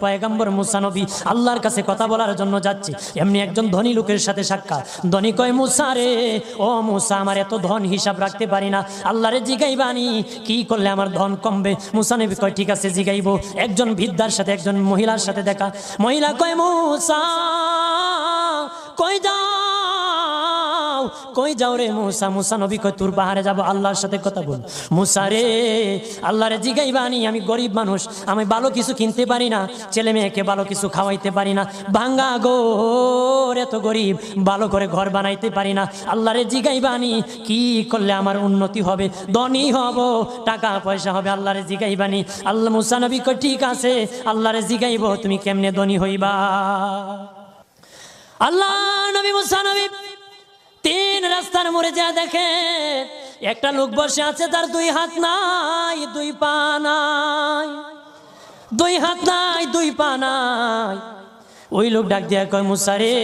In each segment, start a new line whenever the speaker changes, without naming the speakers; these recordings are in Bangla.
পয়গম্বর মুসা নবী আল্লাহর কাছে কথা বলার জন্য যাচ্ছে, এমনি একজন ধনী লোকের সাথে সাক্ষাৎ। ধনী কয়, মুসা রে, ও মুসা, আমার এত ধন হিসাব রাখতে পারি না, আল্লাহরে জিগাইবানি কি করলে আমার ধন কমবে? মুসা নবী কয়, ঠিক আছে জিগাইবো। একজন বৃদ্ধার সাথে একজন মহিলার সাথে দেখা। মহিলা কয়, মুসা কই যাও, কই যাও রে মুসা? মুসা নবী কয়, তোর পাহাড়ে যাবো, আল্লাহর সাথে কথা বল। মুসা রে, আল্লাহরে জিগাইবানি, আমি গরিব মানুষ, আমি ভালো কিছু কিনতে পারি না, ছেলে মেয়েকে ভালো কিছু খাওয়াইতে পারি না, ভাঙ্গা ঘর, এত গরিব, ভালো করে ঘর বানাইতে পারি না, আল্লাহরে জিগাইবানি কি করলে আমার উন্নতি হবে, ধনী হব, টাকা পয়সা হবে, আল্লাহরে জিগাইবানি। আল্লাহ মুসা নবী কয়, ঠিক আছে, আল্লাহরে জিগাইব, তুমি কেমনে ধনী হইবা? আল্লাহ নবী মুসা নবী তিন রাস্তার মোড়ে যা দেখে একটা লোক বসে আছে, তার দুই হাত নাই, দুই পা নাই, দুই হাত নাই, দুই পা নাই। ওই লোক ডাক দিয়া কয়, মুসা রে,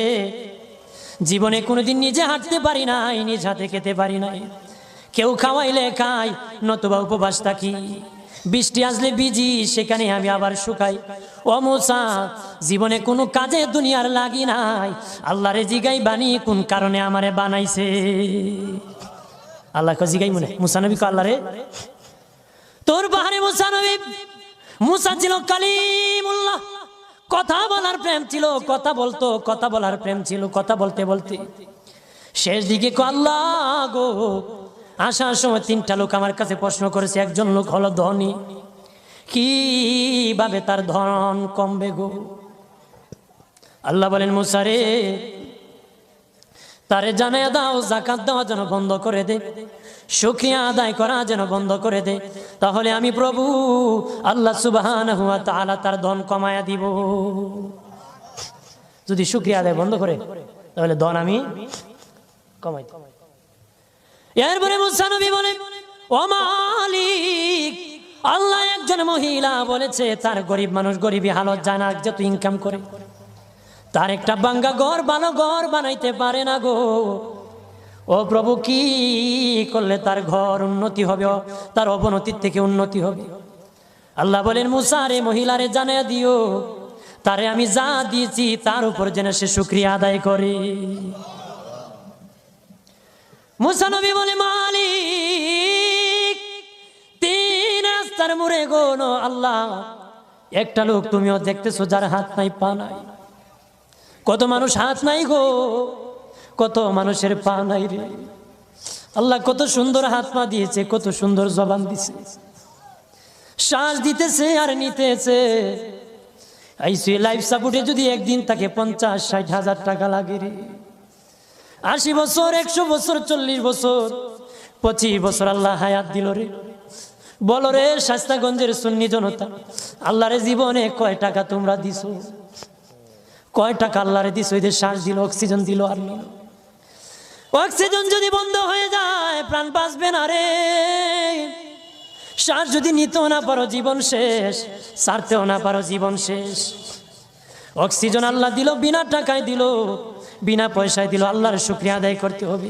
জীবনে কোনোদিন নিজে হাঁটতে পারি নাই, নিজ হাতে খেতে পারি নাই, কেউ খাওয়াইলে খাই, নতুবা উপবাস থাকি, বৃষ্টি আসলে ভিজি, সেখানে আমি আবার শুকাই। ও মুসা, জীবনে কোনো কাজে দুনিয়ার লাগি নাই, আল্লাহরে জিগাই বানি কোন কারণে আমারে বানাইছে? আল্লাহ জিগাই মনে মুসা নবী কয়, আল্লাহরে তোর পাহাড়ে মুসা নবী, মুসা ছিল কালিমুল্লাহ, কথা বলার প্রেম ছিল, কথা বলতো, কথা বলার প্রেম ছিল, কথা বলতে বলতে শেষ দিকে কয়, আল্লাহ গো, আসার সময় তিনটা লোক আমার কাছে প্রশ্ন করেছে, একজন লোক হলো ধনী, কিভাবে তার ধন কমবে গো? আল্লাহ বলেন, মুসা রে, তারে জানায়া দাও, যাকাত দেওয়া যেন বন্ধ করে দে, শুকরিয়া আদায় করা যেন বন্ধ করে দে, তাহলে আমি প্রভু আল্লাহ সুবহানাহু ওয়া তাআলা তার ধন কমায়া দিব। যদি শুকরিয়া আদায় বন্ধ করে, তাহলে ধন আমি কমাই দেব। এরপরে মুসা নবী বলে, ও মালিক, আল্লাহ একজন মহিলা বলেছে তার গরিব মানুষ গরিবী হালত জানা যত ইনকাম করে, তার একটা ভাঙ্গা ঘর, ভালো ঘর বানাইতে পারে না গো। ও প্রভু, কি করলে তার ঘর উন্নতি হবে, তার অবনতির থেকে উন্নতি হবে? আল্লাহ বলেন, মুসা রে, মহিলারে জানিয়ে দিও, তারে আমি যা দিয়েছি তার উপর যেন সে শুকরিয়া আদায় করে। মুসা নবী বলে, মালিক, তিন রাস্তার মোড়ে গো আল্লাহ, একটা লোক তুমিও দেখতেছো যার হাত নাই, পা নাই। কত মানুষ হাত নাই গো, কত মানুষের পা নাই রে। আল্লাহ কত সুন্দর হাত পা দিয়েছে, কত সুন্দর জবান দিছে, শ্বাস দিতেছে আর নিতেছে। আইসি লাইফ সাপোর্টে যদি একদিন তাকে 50-60 হাজার টাকা লাগে রে। 80 বছর, 100 বছর, 40 বছর, 25 বছর আল্লাহ হায়াত দিল রে। বলো রে শাস্তাগঞ্জের সুন্নি জনতা, আল্লাহরে জীবনে কয় টাকা তোমরা দিছো? কয় টাকা আল্লাহরে দিছো? এদের শ্বাস দিল, অক্সিজেন দিল আর নিল। অক্সিজেন যদি বন্ধ হয়ে যায়, প্রাণ বাঁচবে না রে। শ্বাস যদি নিতেও না পারো, জীবন শেষ, ছাড়তেও না পারো, জীবন শেষ। অক্সিজেন আল্লাহ দিল, বিনা টাকায় দিল, বিনা পয়সায় দিল, আল্লাহর শুকরিয়া আদায় করতে হবে।